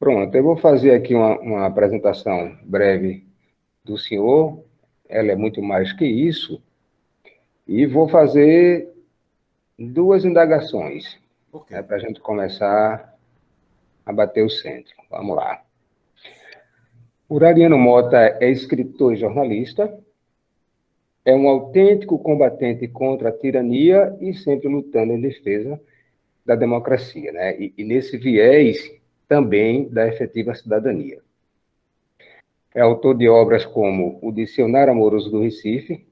Pronto, eu vou fazer aqui uma apresentação breve do senhor, ela é muito mais que isso, e vou fazer duas indagações, Ok. para a gente começar a bater o centro. Vamos lá. Urariano Mota é escritor e jornalista, é um autêntico combatente contra a tirania e sempre lutando em defesa da democracia, né? E nesse viés também da efetiva cidadania. É autor de obras como O Dicionário Amoroso do Recife,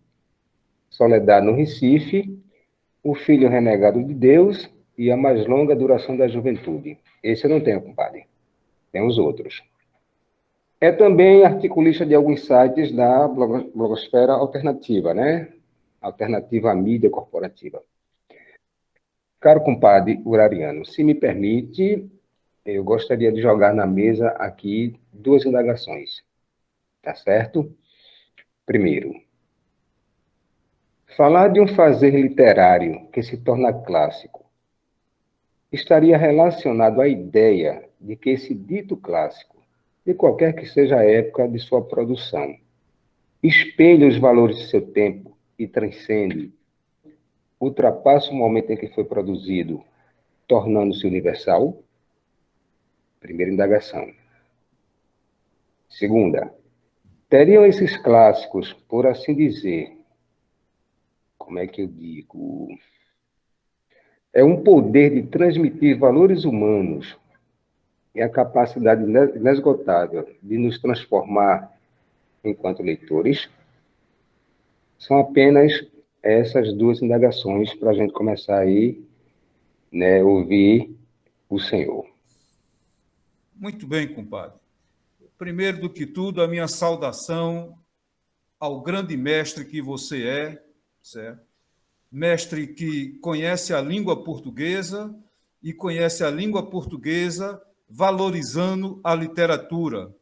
Soledade no Recife, O Filho Renegado de Deus e A Mais Longa Duração da Juventude. Esse eu não tenho, compadre. Tem os outros. É também articulista de alguns sites da blogosfera alternativa, né? Alternativa à mídia corporativa. Caro compadre Urariano, se me permite, eu gostaria de jogar na mesa aqui duas indagações, tá certo? Primeiro, falar de um fazer literário que se torna clássico estaria relacionado à ideia de que esse dito clássico, de qualquer que seja a época de sua produção, espelha os valores de seu tempo e transcende, ultrapassa o momento em que foi produzido, tornando-se universal? Primeira indagação. Segunda, teriam esses clássicos, por assim dizer, como é que eu digo? É um poder de transmitir valores humanos e a capacidade inesgotável de nos transformar enquanto leitores? São apenas essas duas indagações para a gente começar aí, né, ouvir o Senhor. Muito bem, compadre. Primeiro do que tudo, a minha saudação ao grande mestre que você é, certo? Mestre que conhece a língua portuguesa e conhece a língua portuguesa valorizando a literatura.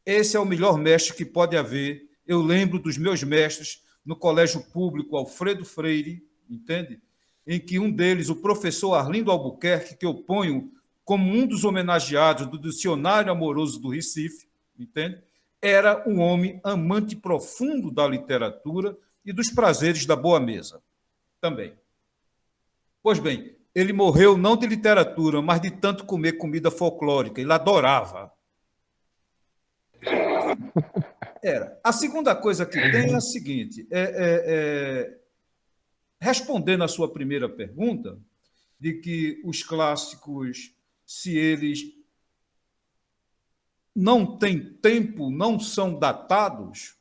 Esse é o melhor mestre que pode haver. Eu lembro dos meus mestres no Colégio Público Alfredo Freire, entende? Em que um deles, o professor Arlindo Albuquerque, que eu ponho como um dos homenageados do Dicionário Amoroso do Recife, entende? Era um homem amante profundo da literatura e dos prazeres da boa mesa também. Pois bem, ele morreu não de literatura, mas de tanto comer comida folclórica. Ele adorava. Era. A segunda coisa que tem é a seguinte: respondendo à sua primeira pergunta, de que os clássicos, se eles não têm tempo, não são datados,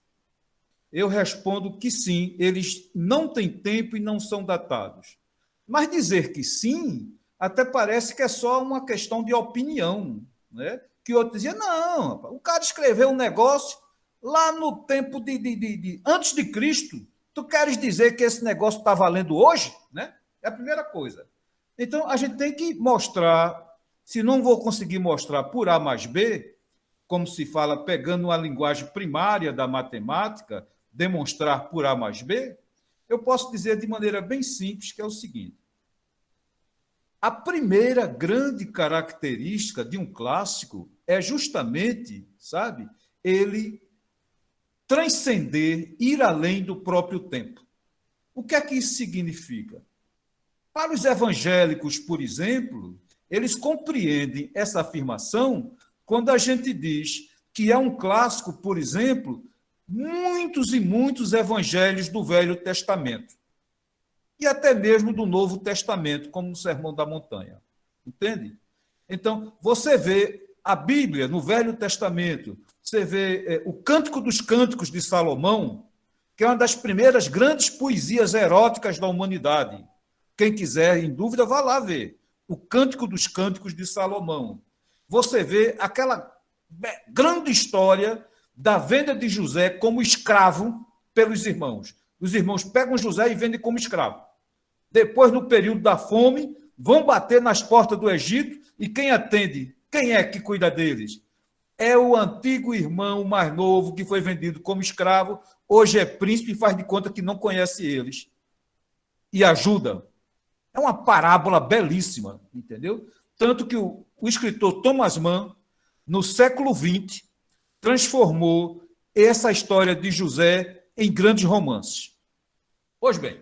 eu respondo que sim, eles não têm tempo e não são datados. Mas dizer que sim, até parece que é só uma questão de opinião, né? Que outro dizia, não, o cara escreveu um negócio lá no tempo de antes de Cristo. Tu queres dizer que esse negócio está valendo hoje? Né? É a primeira coisa. Então, a gente tem que mostrar, se não vou conseguir mostrar por A mais B, como se fala, pegando uma linguagem primária da matemática, demonstrar por A mais B, eu posso dizer de maneira bem simples que é o seguinte: a primeira grande característica de um clássico é justamente, sabe, ele transcender, ir além do próprio tempo. O que é que isso significa? Para os evangélicos, por exemplo, eles compreendem essa afirmação quando a gente diz que é um clássico, por exemplo, muitos e muitos evangelhos do Velho Testamento e até mesmo do Novo Testamento, como no Sermão da Montanha. Entende? Então, você vê a Bíblia no Velho Testamento, você vê o Cântico dos Cânticos de Salomão, que é uma das primeiras grandes poesias eróticas da humanidade. Quem quiser, em dúvida, vá lá ver. O Cântico dos Cânticos de Salomão. Você vê aquela grande história da venda de José como escravo pelos irmãos. Os irmãos pegam José e vendem como escravo. Depois, no período da fome, vão bater nas portas do Egito e quem atende? Quem é que cuida deles? É o antigo irmão mais novo que foi vendido como escravo, hoje é príncipe e faz de conta que não conhece eles. E ajuda. É uma parábola belíssima, entendeu? Tanto que o escritor Thomas Mann, no século XX, transformou essa história de José em grandes romances. Pois bem,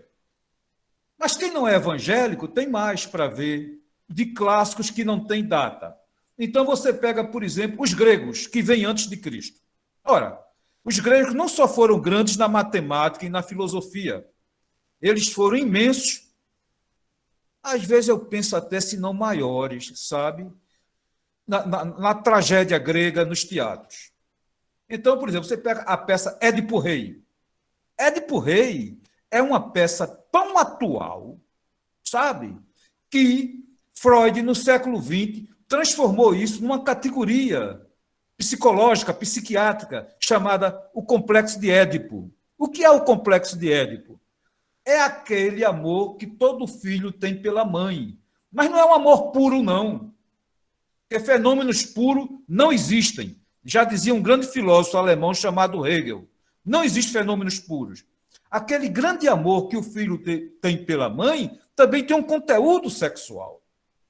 mas quem não é evangélico tem mais para ver de clássicos que não têm data. Então você pega, por exemplo, os gregos, que vêm antes de Cristo. Ora, os gregos não só foram grandes na matemática e na filosofia, eles foram imensos. Às vezes eu penso até se não maiores, sabe? Na tragédia grega, nos teatros. Então, por exemplo, você pega a peça Édipo Rei. Édipo Rei é uma peça tão atual, sabe? Que Freud, no século XX, transformou isso numa categoria psicológica, psiquiátrica, chamada o complexo de Édipo. O que é o complexo de Édipo? É aquele amor que todo filho tem pela mãe. Mas não é um amor puro, não. Porque fenômenos puros não existem. Já dizia um grande filósofo alemão chamado Hegel. Não existem fenômenos puros. Aquele grande amor que o filho tem pela mãe também tem um conteúdo sexual.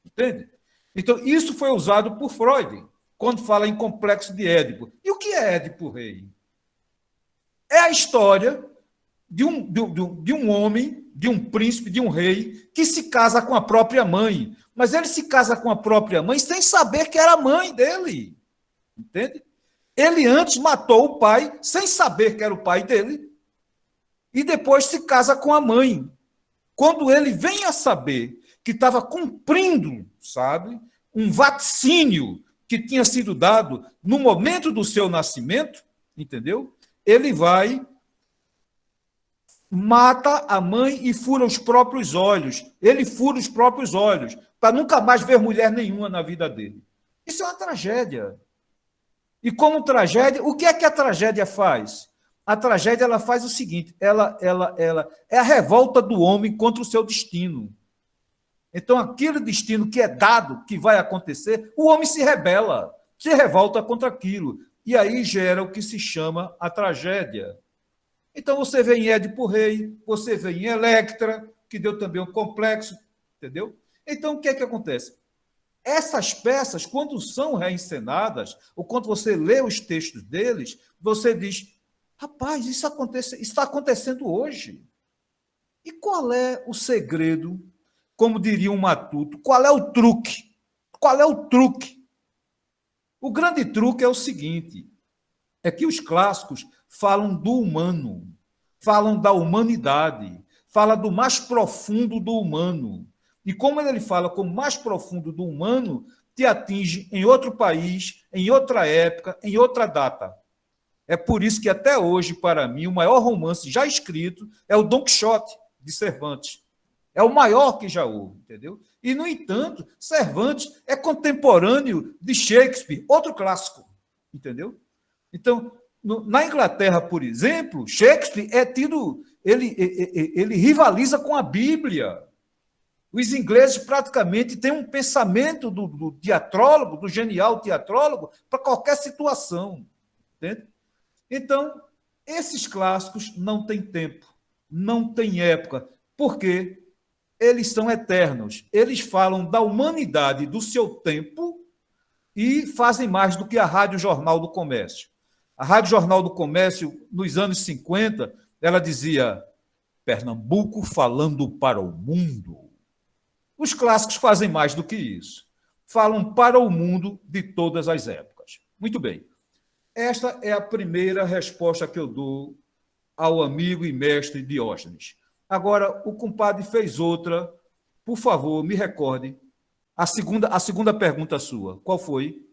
Entende? Então, isso foi usado por Freud, quando fala em complexo de Édipo. E o que é Édipo Rei? É a história de um homem, de um príncipe, de um rei, que se casa com a própria mãe. Mas ele se casa com a própria mãe sem saber que era a mãe dele. Entende? Ele antes matou o pai sem saber que era o pai dele e depois se casa com a mãe. Quando ele vem a saber que estava cumprindo, sabe, um vaticínio que tinha sido dado no momento do seu nascimento, entendeu? Ele vai, mata a mãe e fura os próprios olhos. Ele fura os próprios olhos para nunca mais ver mulher nenhuma na vida dele. Isso é uma tragédia. E como tragédia, o que é que a tragédia faz? A tragédia ela faz o seguinte, ela é a revolta do homem contra o seu destino. Então, aquele destino que é dado, que vai acontecer, o homem se rebela, se revolta contra aquilo. E aí gera o que se chama a tragédia. Então, você vê em Édipo Rei, você vê em Electra, que deu também um complexo, entendeu? Então, o que é que acontece? Essas peças, quando são reencenadas, ou quando você lê os textos deles, você diz, rapaz, isso está acontecendo hoje. E qual é o segredo, como diria um matuto, qual é o truque? Qual é o truque? O grande truque é o seguinte, é que os clássicos falam do humano, falam da humanidade, falam do mais profundo do humano. E como ele fala como mais profundo do humano, te atinge em outro país, em outra época, em outra data. É por isso que até hoje, para mim, o maior romance já escrito é o Dom Quixote, de Cervantes. É o maior que já houve, entendeu? E, no entanto, Cervantes é contemporâneo de Shakespeare, outro clássico, entendeu? Então, na Inglaterra, por exemplo, Shakespeare é tido, ele rivaliza com a Bíblia. Os ingleses praticamente têm um pensamento do teatrólogo, do genial teatrólogo, para qualquer situação. Entende? Então, esses clássicos não têm tempo, não têm época, porque eles são eternos. Eles falam da humanidade do seu tempo e fazem mais do que a Rádio Jornal do Comércio. A Rádio Jornal do Comércio, nos anos 50, ela dizia Pernambuco falando para o mundo. Os clássicos fazem mais do que isso. Falam para o mundo de todas as épocas. Muito bem. Esta é a primeira resposta que eu dou ao amigo e mestre Diógenes. Agora, o compadre fez outra. Por favor, me recorde. A segunda pergunta sua. Qual foi?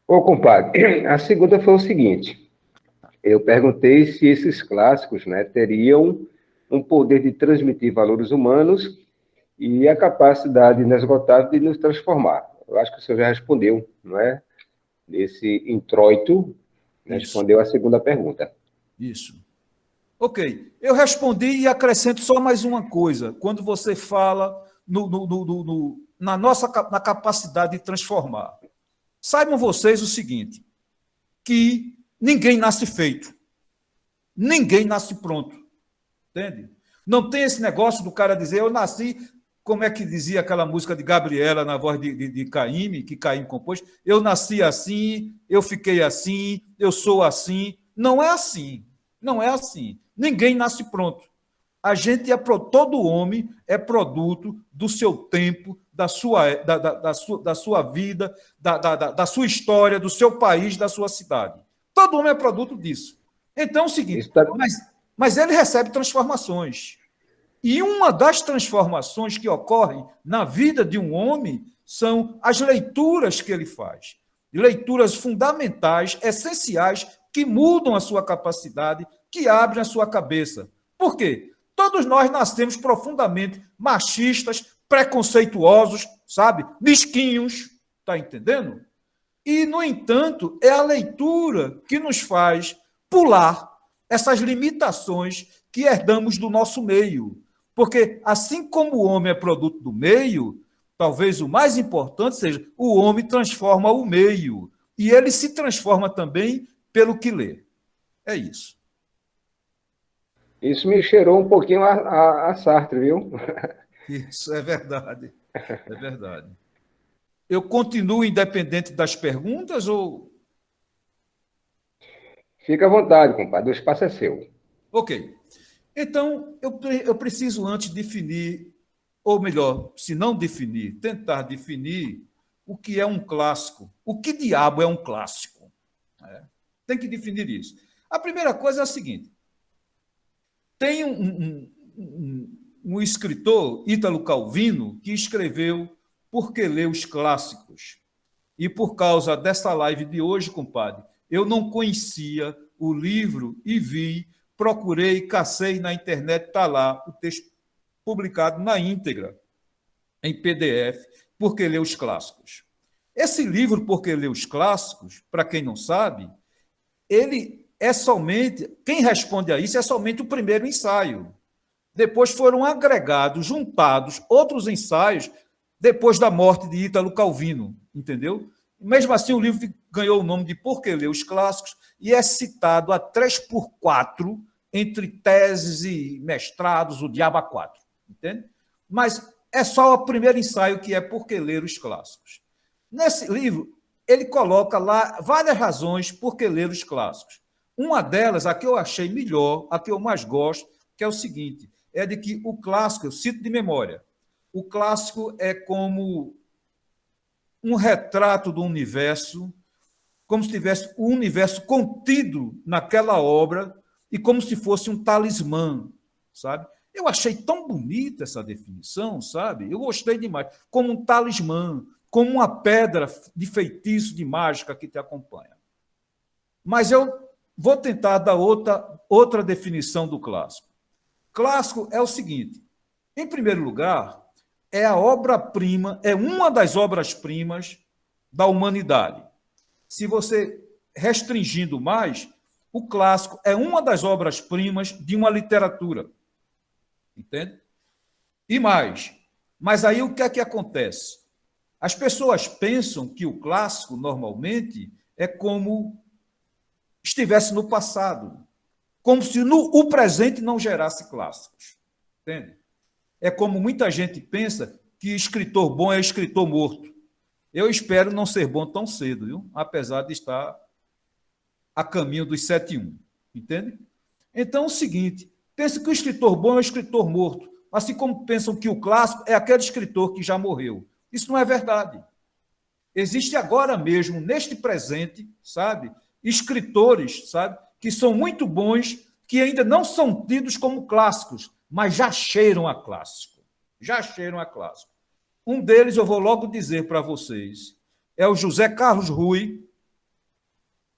Ô, compadre, a segunda foi o seguinte. Eu perguntei se esses clássicos, né, teriam um poder de transmitir valores humanos e a capacidade inesgotável de nos transformar. Eu acho que o senhor já respondeu, não é? Nesse introito, respondeu a segunda pergunta. Isso. Ok. Eu respondi e acrescento só mais uma coisa. Quando você fala na capacidade de transformar. Saibam vocês o seguinte, que ninguém nasce feito. Ninguém nasce pronto. Entende? Não tem esse negócio do cara dizer, eu nasci como é que dizia aquela música de Gabriela na voz de Caymmi, que Caymmi compôs? Eu nasci assim, eu fiquei assim, eu sou assim. Não é assim. Não é assim. Ninguém nasce pronto. A gente todo homem é produto do seu tempo, da sua vida, da sua história, do seu país, da sua cidade. Todo homem é produto disso. Então é o seguinte, mas ele recebe transformações. E uma das transformações que ocorrem na vida de um homem são as leituras que ele faz. Leituras fundamentais, essenciais, que mudam a sua capacidade, que abrem a sua cabeça. Por quê? Todos nós nascemos profundamente machistas, preconceituosos, sabe? Mesquinhos, tá entendendo? E, no entanto, é a leitura que nos faz pular essas limitações que herdamos do nosso meio. Porque, assim como o homem é produto do meio, talvez o mais importante seja o homem transforma o meio. E ele se transforma também pelo que lê. É isso. Isso me cheirou um pouquinho a Sartre, viu? Isso é verdade. É verdade. Eu continuo independente das perguntas ou... Fica à vontade, compadre, o espaço é seu. Ok. Então, eu preciso antes definir, ou melhor, se não definir, tentar definir o que é um clássico. O que diabo é um clássico? Tem que definir isso. A primeira coisa é a seguinte. Tem um escritor, Ítalo Calvino, que escreveu Por que ler os clássicos? E por causa dessa live de hoje, compadre, eu não conhecia o livro e vi, procurei, cacei na internet, está lá o texto publicado na íntegra, em PDF, Por que ler os clássicos? Esse livro, Por que ler os clássicos, para quem não sabe, ele é somente, quem responde a isso é somente o primeiro ensaio. Depois foram agregados, juntados outros ensaios depois da morte de Ítalo Calvino, entendeu? Mesmo assim, o livro ganhou o nome de Por que ler os clássicos e é citado a 3x4 entre teses e mestrados, o diabo a 4, entende? Mas é só o primeiro ensaio que é Por que ler os clássicos. Nesse livro, ele coloca lá várias razões por que ler os clássicos. Uma delas, a que eu achei melhor, a que eu mais gosto, que é o seguinte, é de que o clássico, eu cito de memória, o clássico é como um retrato do universo, como se tivesse o universo contido naquela obra e como se fosse um talismã, sabe? Eu achei tão bonita essa definição, sabe? Eu gostei demais. Como um talismã, como uma pedra de feitiço, de mágica que te acompanha. Mas eu vou tentar dar outra definição do clássico. Clássico é o seguinte, em primeiro lugar, é a obra-prima, é uma das obras-primas da humanidade. Se você restringindo mais, o clássico é uma das obras-primas de uma literatura. Entende? E mais. Mas aí o que é que acontece? As pessoas pensam que o clássico, normalmente, é como estivesse no passado. Como se o presente não gerasse clássicos. Entende? É como muita gente pensa que escritor bom é escritor morto. Eu espero não ser bom tão cedo, viu? Apesar de estar a caminho dos 7-1. Entende? Então, é o seguinte, pensa que o escritor bom é o escritor morto, assim como pensam que o clássico é aquele escritor que já morreu. Isso não é verdade. Existe agora mesmo, neste presente, sabe, escritores, sabe, que são muito bons, que ainda não são tidos como clássicos, mas já cheiram a clássico. Já cheiram a clássico. Um deles, eu vou logo dizer para vocês, é o José Carlos Rui,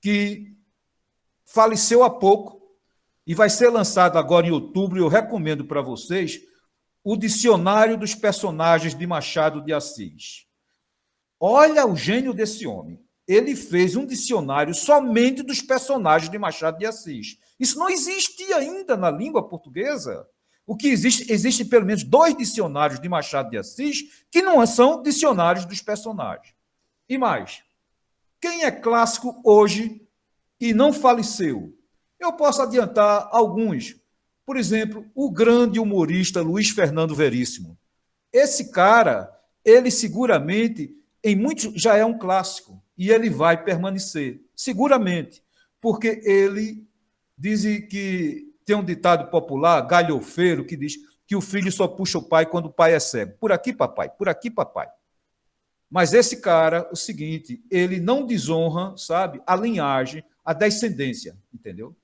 que faleceu há pouco e vai ser lançado agora em outubro, e eu recomendo para vocês, o Dicionário dos Personagens de Machado de Assis. Olha o gênio desse homem. Ele fez um dicionário somente dos personagens de Machado de Assis. Isso não existia ainda na língua portuguesa. O que existe, existem pelo menos 2 dicionários de Machado de Assis que não são dicionários dos personagens. E mais, quem é clássico hoje e não faleceu? Eu posso adiantar alguns. Por exemplo, o grande humorista Luiz Fernando Veríssimo. esse cara, ele seguramente, em muitos, já é um clássico, e ele vai permanecer, seguramente, porque ele diz que tem um ditado popular, galhofeiro, que diz que o filho só puxa o pai quando o pai é cego. Por aqui, papai, por aqui, papai. Mas esse cara, o seguinte, ele não desonra, sabe, a linhagem, a descendência, entendeu?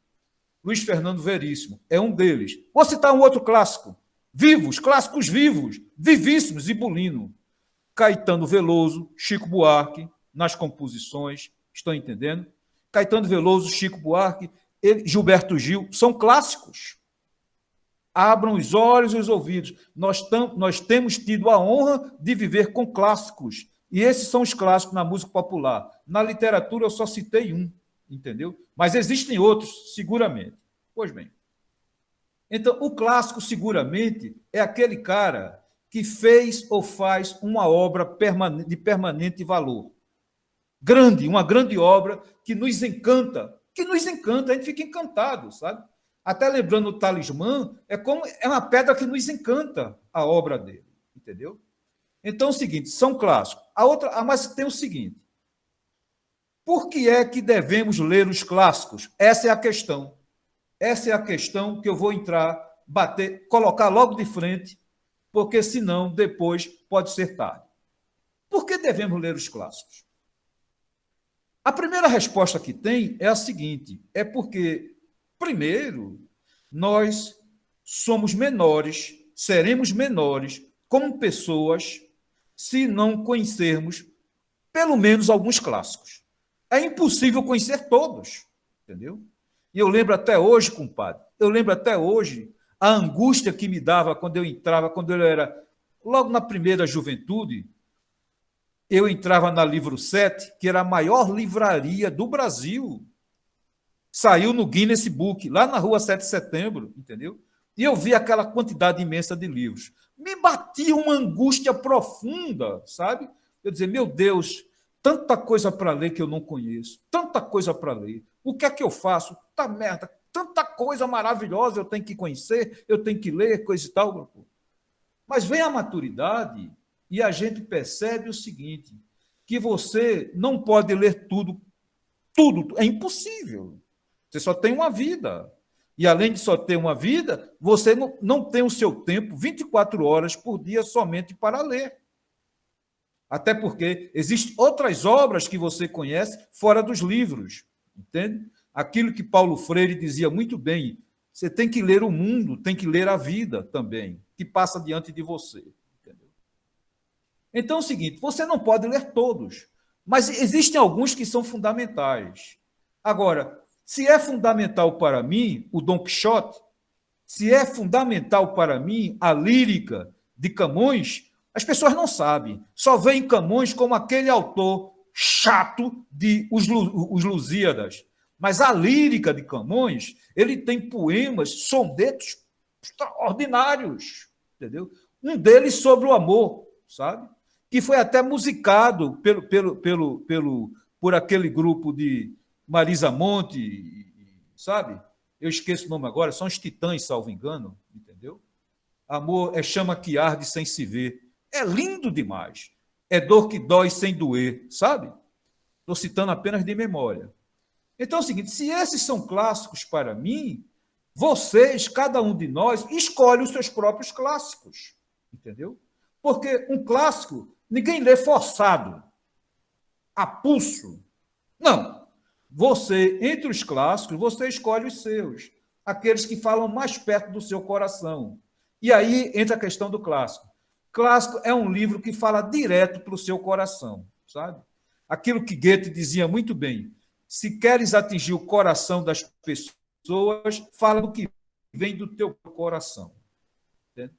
Luiz Fernando Veríssimo é um deles. Vou citar um outro clássico. Vivos, clássicos vivos, vivíssimos, Zibulino. Caetano Veloso, Chico Buarque, nas composições, estão entendendo? Caetano Veloso, Chico Buarque, Gilberto Gil, são clássicos. Abram os olhos e os ouvidos. Nós temos tido a honra de viver com clássicos. E esses são os clássicos na música popular. Na literatura eu só citei um, entendeu? Mas existem outros, seguramente. Pois bem. Então, o clássico, seguramente, é aquele cara que fez ou faz uma obra de permanente valor. Grande, uma grande obra que nos encanta, a gente fica encantado, sabe? Até lembrando o Talismã, é uma pedra que nos encanta a obra dele, entendeu? Então, é o seguinte, são clássicos. Mas tem o seguinte, por que é que devemos ler os clássicos? Essa é a questão. Essa é a questão que eu vou entrar, colocar logo de frente, porque senão depois pode ser tarde. Por que devemos ler os clássicos? A primeira resposta que tem é a seguinte, é porque, primeiro, nós somos menores, seremos menores como pessoas se não conhecermos pelo menos alguns clássicos. É impossível conhecer todos, entendeu? E eu lembro até hoje, compadre, a angústia que me dava quando eu era, logo na primeira juventude, eu entrava na Livro 7, que era a maior livraria do Brasil. Saiu no Guinness Book, lá na rua 7 de setembro, entendeu? E eu vi aquela quantidade imensa de livros. Me batia uma angústia profunda, sabe? Eu dizia, meu Deus, tanta coisa para ler que eu não conheço, tanta coisa para ler. O que é que eu faço? Tá merda, tanta coisa maravilhosa eu tenho que conhecer, eu tenho que ler, coisa e tal. Mas vem a maturidade e a gente percebe o seguinte, que você não pode ler tudo, é impossível. Você só tem uma vida. E além de só ter uma vida, você não tem o seu tempo 24 horas por dia somente para ler. Até porque existem outras obras que você conhece fora dos livros, entende? Aquilo que Paulo Freire dizia muito bem, você tem que ler o mundo, tem que ler a vida também, que passa diante de você. Entendeu? Então é o seguinte, você não pode ler todos, mas existem alguns que são fundamentais. Agora, se é fundamental para mim o Dom Quixote, se é fundamental para mim a lírica de Camões, as pessoas não sabem. Só veem Camões como aquele autor chato de Os Lusíadas. Mas a lírica de Camões, ele tem poemas, sonetos extraordinários, entendeu? Um deles sobre o amor, sabe? Que foi até musicado por aquele grupo de Marisa Monte, sabe? Eu esqueço o nome agora, são os Titãs, salvo engano, entendeu? Amor é chama que arde sem se ver. É lindo demais. É dor que dói sem doer, sabe? Estou citando apenas de memória. Então é o seguinte, se esses são clássicos para mim, vocês, cada um de nós, escolhe os seus próprios clássicos, entendeu? Porque um clássico, ninguém lê forçado, a pulso. Não. Você, entre os clássicos, você escolhe os seus, aqueles que falam mais perto do seu coração. E aí entra a questão do clássico. Clássico é um livro que fala direto para o seu coração, sabe? Aquilo que Goethe dizia muito bem, se queres atingir o coração das pessoas, fala do que vem do teu coração. Entende?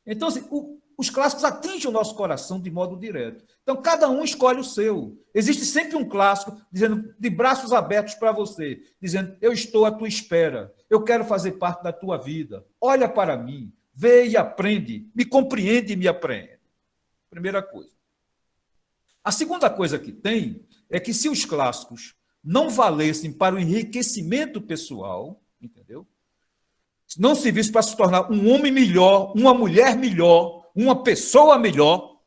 Então, assim, os clássicos atingem o nosso coração de modo direto. Então, cada um escolhe o seu. Existe sempre um clássico dizendo, de braços abertos para você, dizendo, eu estou à tua espera, eu quero fazer parte da tua vida, olha para mim, vê e aprende, me compreende e me apreende. Primeira coisa. A segunda coisa que tem é que se os clássicos não valessem para o enriquecimento pessoal, entendeu? Se não servisse para se tornar um homem melhor, uma mulher melhor, uma pessoa melhor,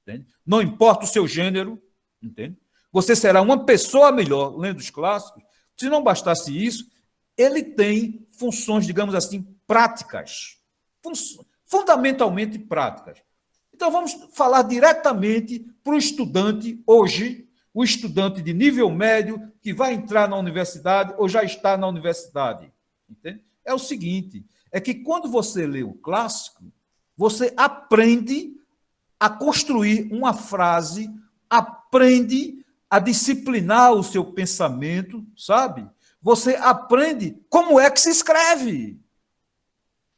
entende? Não importa o seu gênero, entende? Você será uma pessoa melhor lendo os clássicos. Se não bastasse isso, ele tem funções, digamos assim, práticas, fundamentalmente práticas. Então, vamos falar diretamente para o estudante hoje, o estudante de nível médio que vai entrar na universidade ou já está na universidade. Entende? É o seguinte, é que quando você lê o clássico, você aprende a construir uma frase, aprende a disciplinar o seu pensamento, sabe? Você aprende como é que se escreve.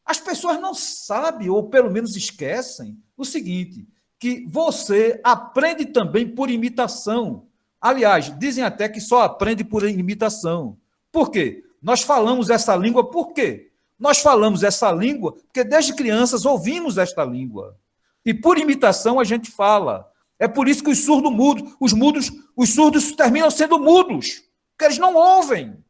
As pessoas não sabem, ou pelo menos esquecem, o seguinte, que você aprende também por imitação. Aliás, dizem até que só aprende por imitação. Por quê? Nós falamos essa língua por quê? Nós falamos essa língua porque desde crianças ouvimos esta língua. E por imitação a gente fala. É por isso que os surdos mudam, os surdos terminam sendo mudos, porque eles não ouvem.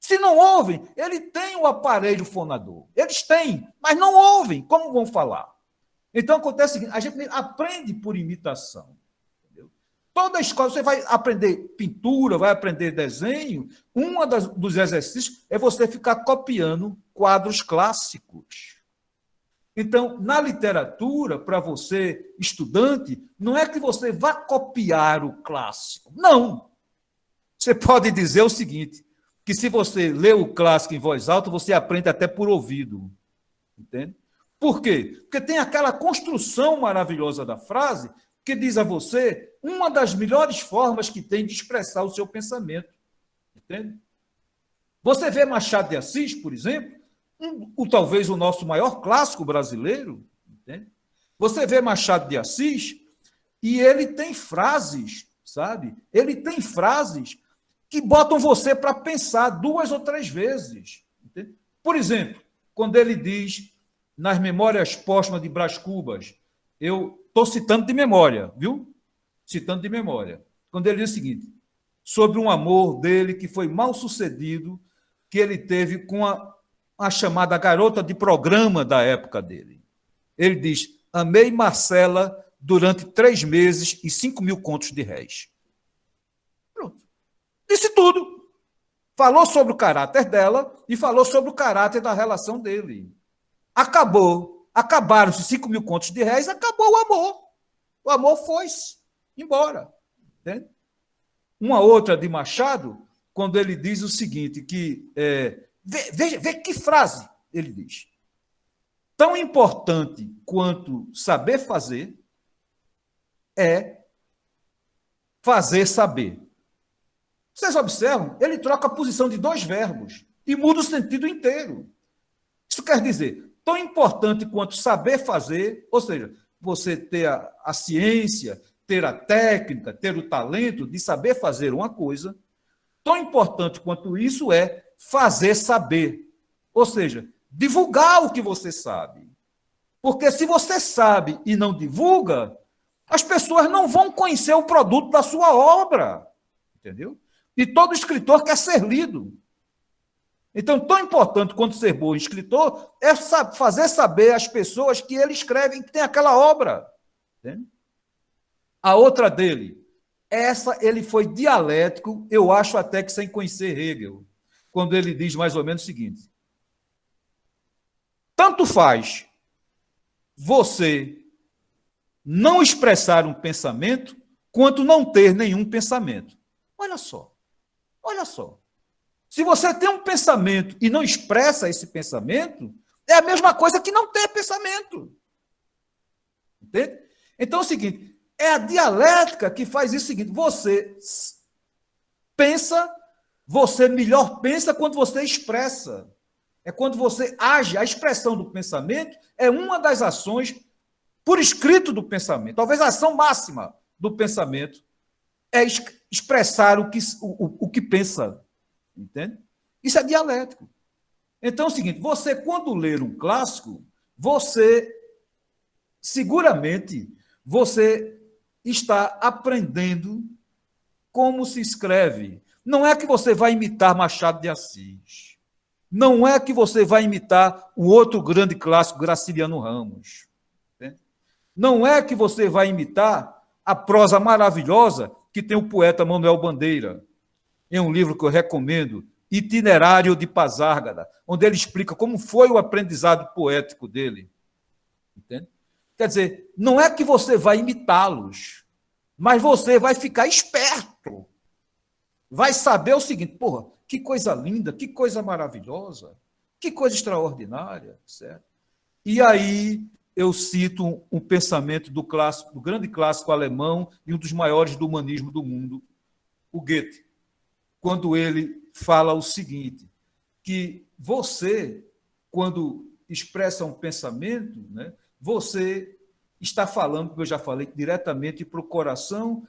Se não ouvem, ele tem o aparelho fonador. Eles têm, mas não ouvem. Como vão falar? Então, acontece o seguinte, a gente aprende por imitação. Entendeu? Toda escola, você vai aprender pintura, vai aprender desenho, dos exercícios é você ficar copiando quadros clássicos. Então, na literatura, para você, estudante, não é que você vá copiar o clássico. Não. Você pode dizer o seguinte, que se você lê o clássico em voz alta, você aprende até por ouvido. Entende? Por quê? Porque tem aquela construção maravilhosa da frase que diz a você uma das melhores formas que tem de expressar o seu pensamento. Entende? Você vê Machado de Assis, por exemplo, talvez o nosso maior clássico brasileiro. Entende? Você vê Machado de Assis e ele tem frases, sabe? Ele tem frases que botam você para pensar 2 ou 3 vezes. Entende? Por exemplo, quando ele diz, nas Memórias Póstumas de Brás Cubas, eu estou citando de memória, viu? Citando de memória. Quando ele diz o seguinte, sobre um amor dele que foi mal sucedido, que ele teve com a chamada garota de programa da época dele. Ele diz, amei Marcela durante 3 meses e 5.000 contos de réis. Disse tudo. Falou sobre o caráter dela e falou sobre o caráter da relação dele. Acabaram-se 5.000 contos de réis, acabou o amor. O amor foi-se embora. Entende? Uma outra de Machado, quando ele diz o seguinte, que veja que frase ele diz. Tão importante quanto saber fazer é fazer saber. Vocês observam? Ele troca a posição de 2 verbos e muda o sentido inteiro. Isso quer dizer, tão importante quanto saber fazer, ou seja, você ter a ciência, ter a técnica, ter o talento de saber fazer uma coisa, tão importante quanto isso é fazer saber, ou seja, divulgar o que você sabe. Porque se você sabe e não divulga, as pessoas não vão conhecer o produto da sua obra, entendeu? E todo escritor quer ser lido. Então, tão importante quanto ser bom escritor é fazer saber às pessoas que ele escreve, que tem aquela obra. Entende? A outra dele, ele foi dialético, eu acho até que sem conhecer Hegel, quando ele diz mais ou menos o seguinte, tanto faz você não expressar um pensamento, quanto não ter nenhum pensamento. Olha só. Olha só, se você tem um pensamento e não expressa esse pensamento, é a mesma coisa que não ter pensamento. Entende? Então é o seguinte, é a dialética que faz isso seguinte, você pensa, você melhor pensa quando você expressa. É quando você age, a expressão do pensamento é uma das ações por escrito do pensamento, talvez a ação máxima do pensamento é expressar o que pensa, entende? Isso é dialético. Então é o seguinte, você quando ler um clássico, seguramente, você está aprendendo como se escreve. Não é que você vai imitar Machado de Assis. Não é que você vai imitar o outro grande clássico, Graciliano Ramos. Não é que você vai imitar a prosa maravilhosa que tem o poeta Manuel Bandeira, em um livro que eu recomendo, Itinerário de Pasárgada, onde ele explica como foi o aprendizado poético dele. Entende? Quer dizer, não é que você vai imitá-los, mas você vai ficar esperto. Vai saber o seguinte, porra, que coisa linda, que coisa maravilhosa, que coisa extraordinária, certo? E aí eu cito um pensamento do grande clássico alemão e um dos maiores do humanismo do mundo, o Goethe, quando ele fala o seguinte, que você, quando expressa um pensamento, né, você está falando, como eu já falei, diretamente para o coração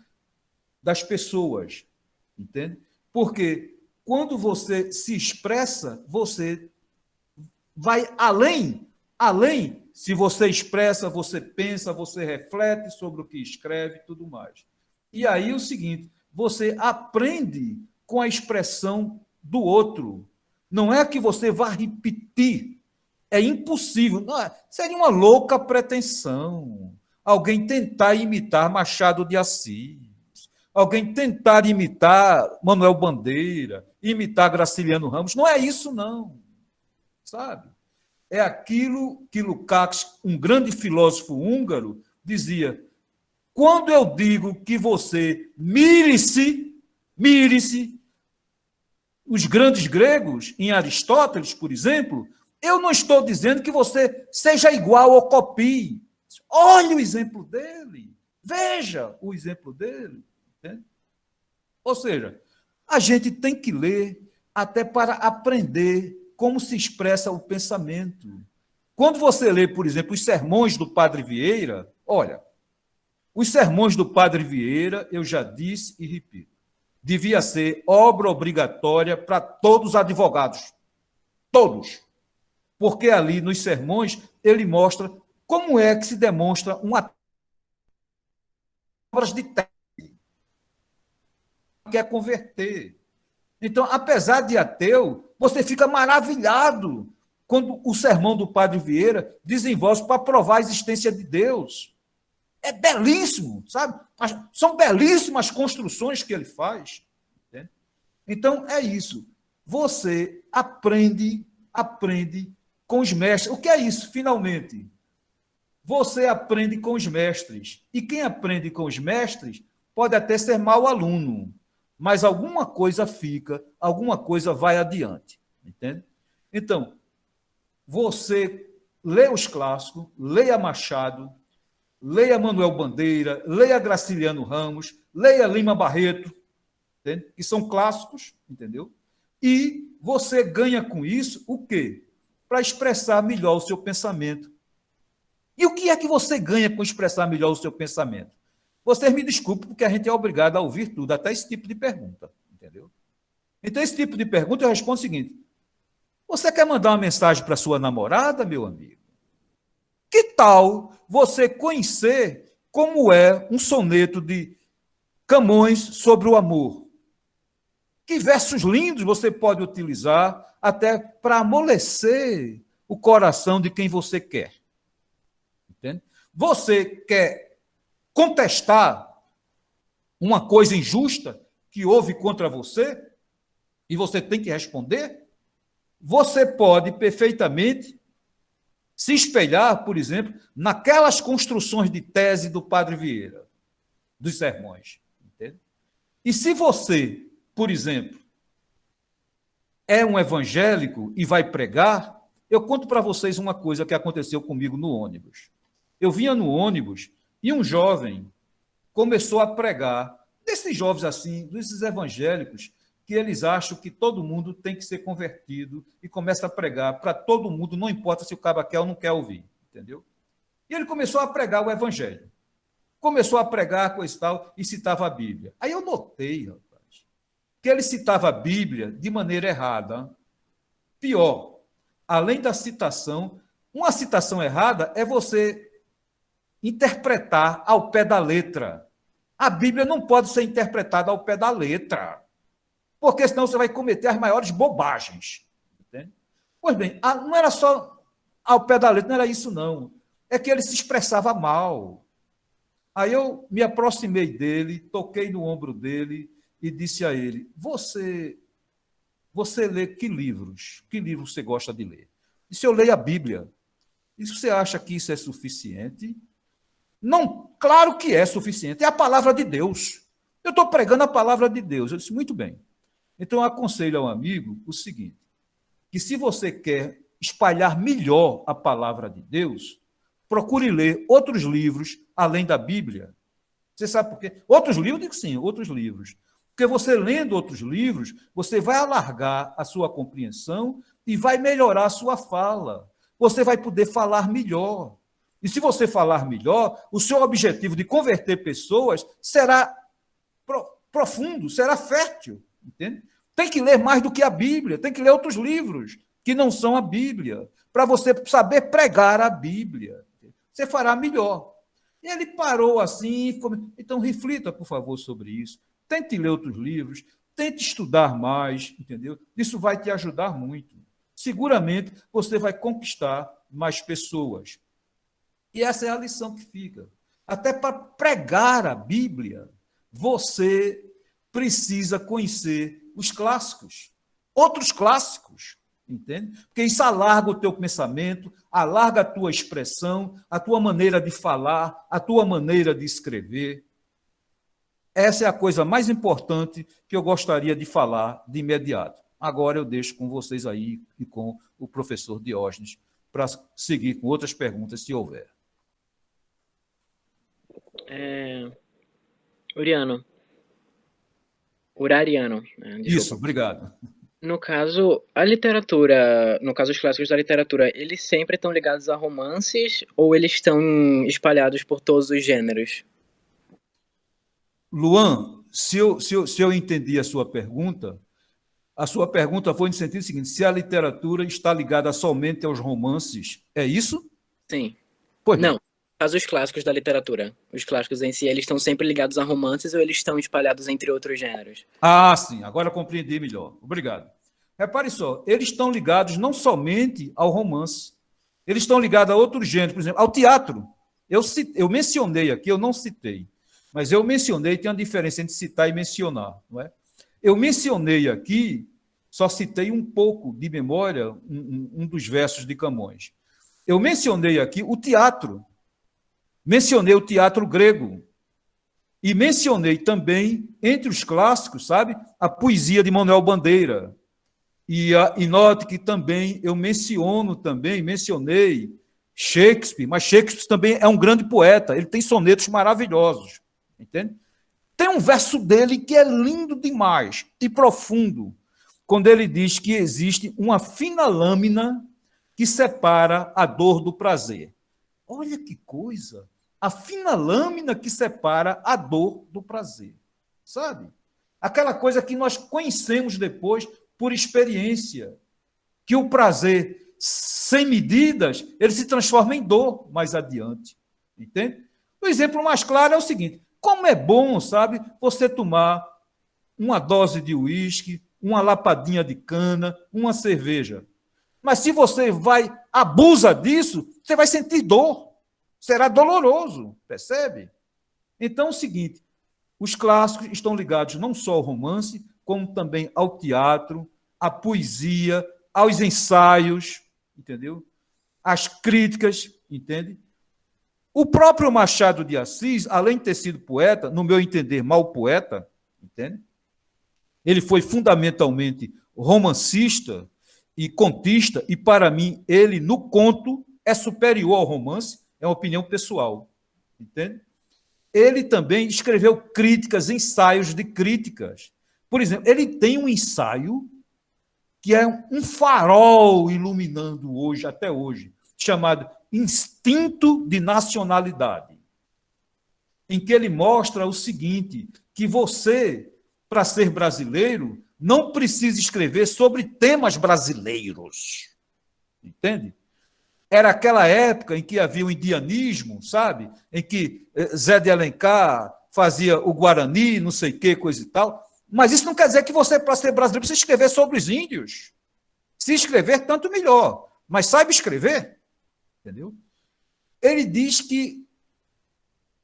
das pessoas, entende? Porque quando você se expressa, você vai além, se você expressa, você pensa, você reflete sobre o que escreve e tudo mais. E aí é o seguinte, você aprende com a expressão do outro. Não é que você vá repetir, é impossível. Não é, seria uma louca pretensão alguém tentar imitar Machado de Assis, alguém tentar imitar Manuel Bandeira, imitar Graciliano Ramos. Não é isso, não. Sabe? É aquilo que Lukács, um grande filósofo húngaro, dizia: quando eu digo que você mire-se, os grandes gregos, em Aristóteles, por exemplo, eu não estou dizendo que você seja igual ou copie. Olhe o exemplo dele, veja o exemplo dele. Entende? Ou seja, a gente tem que ler até para aprender como se expressa o pensamento. Quando você lê, por exemplo, os sermões do Padre Vieira, olha, os sermões do Padre Vieira, eu já disse e repito, devia ser obra obrigatória para todos os advogados. Todos. Porque ali, nos sermões, ele mostra como é que se demonstra uma obras de tese que quer converter. Então, apesar de ateu, você fica maravilhado quando o sermão do Padre Vieira desenvolve para provar a existência de Deus. É belíssimo, sabe? São belíssimas construções que ele faz. Entende? Então, é isso. Você aprende com os mestres. O que é isso, finalmente? Você aprende com os mestres. E quem aprende com os mestres pode até ser mau aluno, mas alguma coisa fica, alguma coisa vai adiante. Entende? Então, você lê os clássicos, leia Machado, leia Manuel Bandeira, leia Graciliano Ramos, leia Lima Barreto, entende? Que são clássicos, entendeu? E você ganha com isso o quê? Para expressar melhor o seu pensamento. E o que é que você ganha com expressar melhor o seu pensamento? Vocês me desculpem, porque a gente é obrigado a ouvir tudo, até esse tipo de pergunta, entendeu? Então, esse tipo de pergunta eu respondo o seguinte: você quer mandar uma mensagem para sua namorada, meu amigo? Que tal você conhecer como é um soneto de Camões sobre o amor? Que versos lindos você pode utilizar até para amolecer o coração de quem você quer. Entende? Você quer contestar uma coisa injusta que houve contra você e você tem que responder? Você pode perfeitamente se espelhar, por exemplo, naquelas construções de tese do Padre Vieira, dos sermões. Entende? E se você, por exemplo, é um evangélico e vai pregar, eu conto para vocês uma coisa que aconteceu comigo no ônibus. Eu vinha no ônibus e um jovem começou a pregar, desses jovens assim, desses evangélicos, que eles acham que todo mundo tem que ser convertido e começa a pregar para todo mundo, não importa se o cara quer ou não quer ouvir, entendeu? E ele começou a pregar o evangelho. Começou a pregar coisa e tal e citava a Bíblia. Aí eu notei, rapaz, que ele citava a Bíblia de maneira errada. Pior, além da citação, uma citação errada é você interpretar ao pé da letra. A Bíblia não pode ser interpretada ao pé da letra, porque senão você vai cometer as maiores bobagens. Entende? Pois bem, não era só ao pé da letra, não era isso, não. É que ele se expressava mal. Aí eu me aproximei dele, toquei no ombro dele e disse a ele: você lê que livros? Que livros você gosta de ler? Disse: eu leio a Bíblia. E você acha que isso é suficiente? Não, claro que é suficiente. É a palavra de Deus. Eu estou pregando a palavra de Deus. Eu disse: muito bem. Então eu aconselho ao amigo o seguinte: que se você quer espalhar melhor a palavra de Deus, procure ler outros livros além da Bíblia. Você sabe por quê? Outros livros, digo sim, outros livros. Porque você lendo outros livros, você vai alargar a sua compreensão e vai melhorar a sua fala. Você vai poder falar melhor. E se você falar melhor, o seu objetivo de converter pessoas será profundo, será fértil. Entende? Tem que ler mais do que a Bíblia, tem que ler outros livros que não são a Bíblia, para você saber pregar a Bíblia. Você fará melhor. E ele parou assim, e ficou... Então reflita, por favor, sobre isso. Tente ler outros livros, tente estudar mais, entendeu? Isso vai te ajudar muito. Seguramente você vai conquistar mais pessoas. E essa é a lição que fica. Até para pregar a Bíblia, você precisa conhecer os clássicos, outros clássicos, entende? Porque isso alarga o teu pensamento, alarga a tua expressão, a tua maneira de falar, a tua maneira de escrever. Essa é a coisa mais importante que eu gostaria de falar de imediato. Agora eu deixo com vocês aí e com o professor Diógenes para seguir com outras perguntas, se houver. Urariano. Isso, obrigado. No caso, a literatura, no caso, os clássicos da literatura, eles sempre estão ligados a romances ou eles estão espalhados por todos os gêneros? Luan, se eu entendi a sua pergunta foi no sentido seguinte: se a literatura está ligada somente aos romances, é isso? Sim. Pois não. No caso, os clássicos da literatura, os clássicos em si, eles estão sempre ligados a romances ou eles estão espalhados entre outros gêneros? Ah, sim, agora eu compreendi melhor. Obrigado. Repare só, eles estão ligados não somente ao romance, eles estão ligados a outros gêneros, por exemplo, ao teatro. Eu mencionei aqui, eu não citei, mas eu mencionei, tem uma diferença entre citar e mencionar, não é? Eu mencionei aqui, só citei um pouco de memória, um dos versos de Camões. Eu mencionei aqui o teatro, mencionei o teatro grego, e mencionei também, entre os clássicos, sabe, a poesia de Manuel Bandeira. E note que também eu mencionei Shakespeare, mas Shakespeare também é um grande poeta, ele tem sonetos maravilhosos, entende? Tem um verso dele que é lindo demais e profundo, quando ele diz que existe uma fina lâmina que separa a dor do prazer. Olha que coisa! A fina lâmina que separa a dor do prazer, sabe? Aquela coisa que nós conhecemos depois por experiência, que o prazer sem medidas, ele se transforma em dor mais adiante, entende? O exemplo mais claro é o seguinte: como é bom, sabe, você tomar uma dose de uísque, uma lapadinha de cana, uma cerveja. Mas se você abusa disso, você vai sentir dor. Será doloroso, percebe? Então é o seguinte: os clássicos estão ligados não só ao romance, como também ao teatro, à poesia, aos ensaios, entendeu? Às críticas, entende? O próprio Machado de Assis, além de ter sido poeta, no meu entender, mau poeta, entende? Ele foi fundamentalmente romancista e contista, e para mim, ele, no conto, é superior ao romance, é uma opinião pessoal, entende? Ele também escreveu críticas, ensaios de críticas. Por exemplo, ele tem um ensaio que é um farol iluminando hoje, até hoje, chamado Instinto de Nacionalidade, em que ele mostra o seguinte, que você, para ser brasileiro, não precisa escrever sobre temas brasileiros, entende? Era aquela época em que havia o indianismo, sabe? Em que Zé de Alencar fazia o Guarani, não sei o que, coisa e tal. Mas isso não quer dizer que você, para ser brasileiro, precisa escrever sobre os índios. Se escrever, tanto melhor. Mas saiba escrever. Entendeu? Ele diz que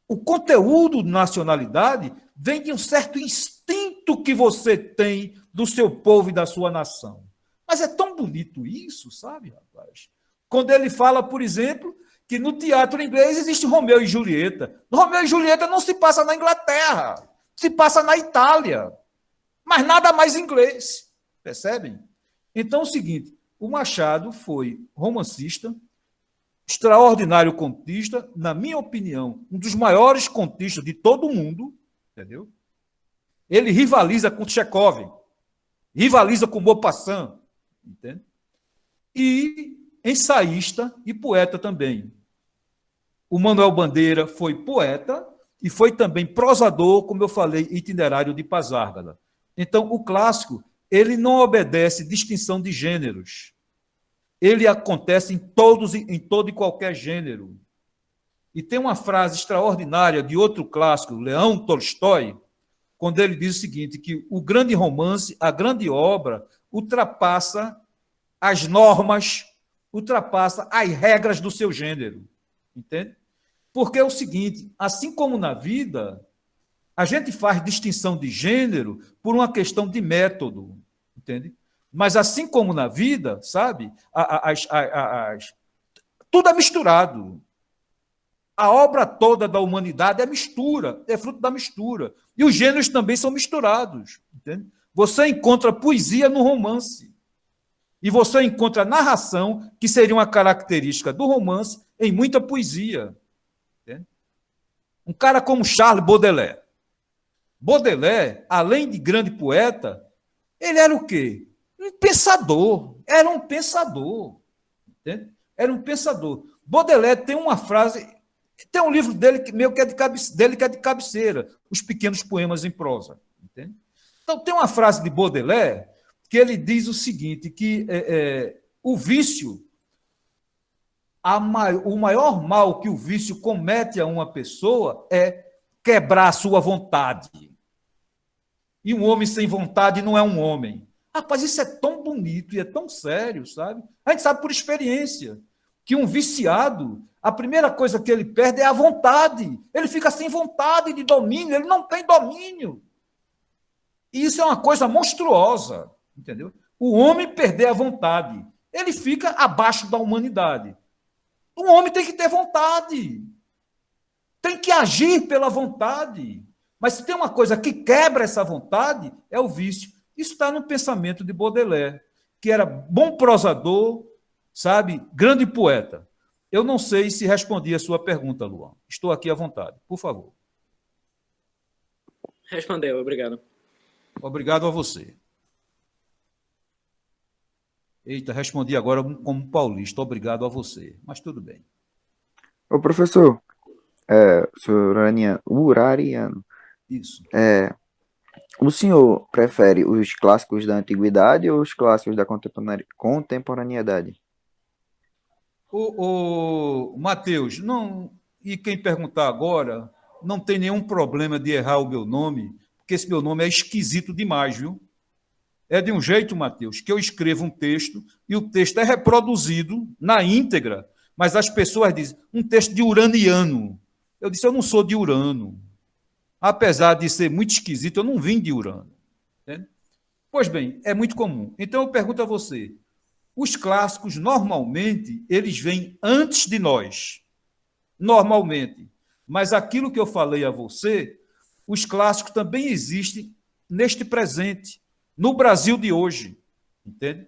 o conteúdo de nacionalidade vem de um certo instinto que você tem do seu povo e da sua nação. Mas é tão bonito isso, sabe, rapaz? Quando ele fala, por exemplo, que no teatro inglês existe Romeu e Julieta. Romeu e Julieta não se passa na Inglaterra, se passa na Itália. Mas nada mais inglês, percebem? Então é o seguinte, o Machado foi romancista, extraordinário contista, na minha opinião, um dos maiores contistas de todo o mundo, entendeu? Ele rivaliza com Tchekov, rivaliza com Maupassant, entende? E ensaísta e poeta também. O Manuel Bandeira foi poeta e foi também prosador, como eu falei, itinerário de Pasárgada. Então, o clássico, ele não obedece distinção de gêneros. Ele acontece em todo e qualquer gênero. E tem uma frase extraordinária de outro clássico, Leão Tolstói, quando ele diz o seguinte, que o grande romance, a grande obra, ultrapassa as normas, ultrapassa as regras do seu gênero. Entende? Porque é o seguinte, assim como na vida, a gente faz distinção de gênero por uma questão de método, entende? Mas assim como na vida, sabe, tudo é misturado. A obra toda da humanidade é mistura, é fruto da mistura. E os gêneros também são misturados, entende? Você encontra poesia no romance. E você encontra narração, que seria uma característica do romance, em muita poesia. Entende? Um cara como Charles Baudelaire. Baudelaire, além de grande poeta, ele era o quê? Um pensador. Era um pensador. Entende? Era um pensador. Baudelaire tem uma frase, tem um livro dele que é de cabeceira, Os Pequenos Poemas em Prosa. Entende? Então, tem uma frase de Baudelaire que ele diz o seguinte, que o vício, o maior mal que o vício comete a uma pessoa é quebrar a sua vontade. E um homem sem vontade não é um homem. Rapaz, isso é tão bonito e é tão sério, sabe? A gente sabe por experiência que um viciado, a primeira coisa que ele perde é a vontade. Ele fica sem vontade de domínio, ele não tem domínio. E isso é uma coisa monstruosa, entendeu? O homem perder a vontade, ele fica abaixo da humanidade. O homem tem que ter vontade. Tem que agir pela vontade. Mas se tem uma coisa que quebra essa vontade, é o vício. Isso está no pensamento de Baudelaire, que era bom prosador, sabe, grande poeta. Eu não sei se respondi a sua pergunta, Luan. Estou aqui à vontade. Por favor. Respondeu, obrigado. Obrigado a você. Eita, respondi agora como paulista. Obrigado a você. Mas tudo bem. Ô, professor, senhor Urariano, Isso. o senhor prefere os clássicos da antiguidade ou os clássicos da contemporaneidade? O Matheus, não, e quem perguntar agora, não tem nenhum problema de errar o meu nome, porque esse meu nome é esquisito demais, viu? É de um jeito, Matheus, que eu escrevo um texto e o texto é reproduzido na íntegra, mas as pessoas dizem, um texto de uraniano. Eu disse, eu não sou de Urano. Apesar de ser muito esquisito, eu não vim de Urano. Entende? Pois bem, é muito comum. Então eu pergunto a você, os clássicos, normalmente, eles vêm antes de nós. Normalmente. Mas aquilo que eu falei a você, os clássicos também existem neste presente, no Brasil de hoje. Entende?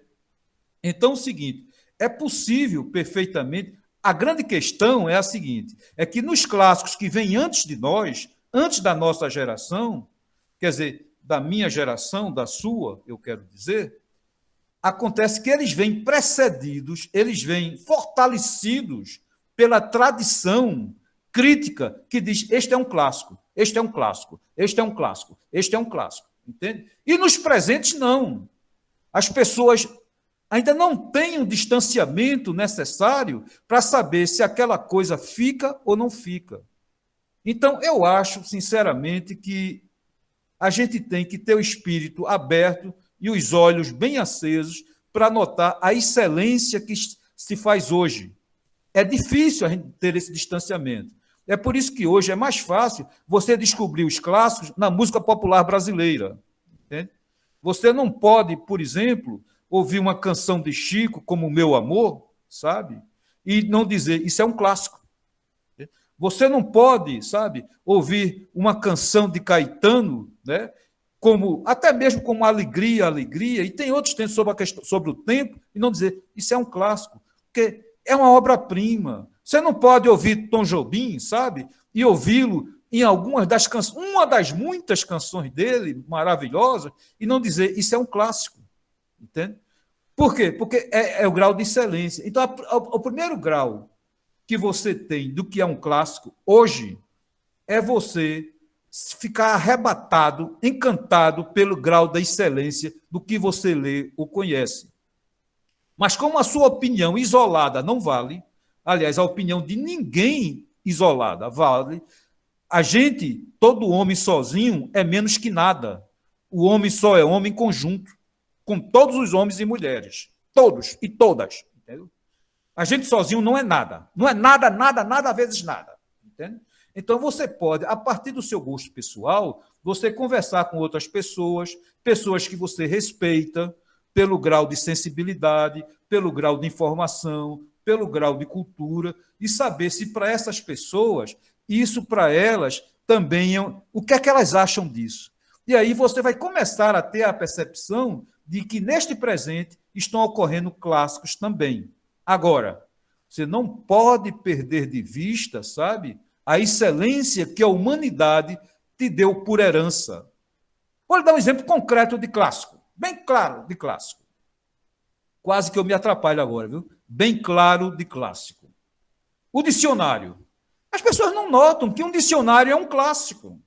Então, é o seguinte, é possível perfeitamente... A grande questão é a seguinte, é que nos clássicos que vêm antes de nós, antes da nossa geração, quer dizer, da minha geração, da sua, eu quero dizer, acontece que eles vêm precedidos, eles vêm fortalecidos pela tradição crítica que diz, este é um clássico, este é um clássico, este é um clássico, este é um clássico, entende? E nos presentes, não. As pessoas ainda não têm um distanciamento necessário para saber se aquela coisa fica ou não fica. Então, eu acho, sinceramente, que a gente tem que ter o espírito aberto e os olhos bem acesos para notar a excelência que se faz hoje. É difícil a gente ter esse distanciamento, É por isso que hoje é mais fácil você descobrir os clássicos na música popular brasileira. Entende? Você não pode, por exemplo, ouvir uma canção de Chico como Meu Amor, sabe? E não dizer, isso é um clássico. Você não pode, sabe, ouvir uma canção de Caetano, né? Como, até mesmo como Alegria, Alegria, e tem outros textos sobre, sobre o tempo, e não dizer, isso é um clássico, porque é uma obra-prima. Você não pode ouvir Tom Jobim, sabe, e ouvi-lo em algumas das canções, uma das muitas canções dele, maravilhosas, e não dizer, isso é um clássico, entende? Por quê? Porque é o grau de excelência. Então, o primeiro grau que você tem do que é um clássico hoje é você ficar arrebatado, encantado pelo grau da excelência do que você lê ou conhece. Mas como a sua opinião isolada não vale, aliás, a opinião de ninguém isolada vale, a gente, todo homem sozinho é menos que nada. O homem só é homem em conjunto, com todos os homens e mulheres, todos e todas, entendeu? A gente sozinho não é nada, não é nada, nada, nada vezes nada, entende? Então, você pode, a partir do seu gosto pessoal, você conversar com outras pessoas, pessoas que você respeita, pelo grau de sensibilidade, pelo grau de informação, pelo grau de cultura, e saber se para essas pessoas, isso para elas também é... O que é que elas acham disso? E aí você vai começar a ter a percepção de que neste presente estão ocorrendo clássicos também. Agora, você não pode perder de vista, sabe, a excelência que a humanidade te deu por herança. Vou lhe dar um exemplo concreto de clássico, bem claro de clássico. Quase que eu me atrapalho agora, viu? Bem claro de clássico. O dicionário. As pessoas não notam que um dicionário é um clássico.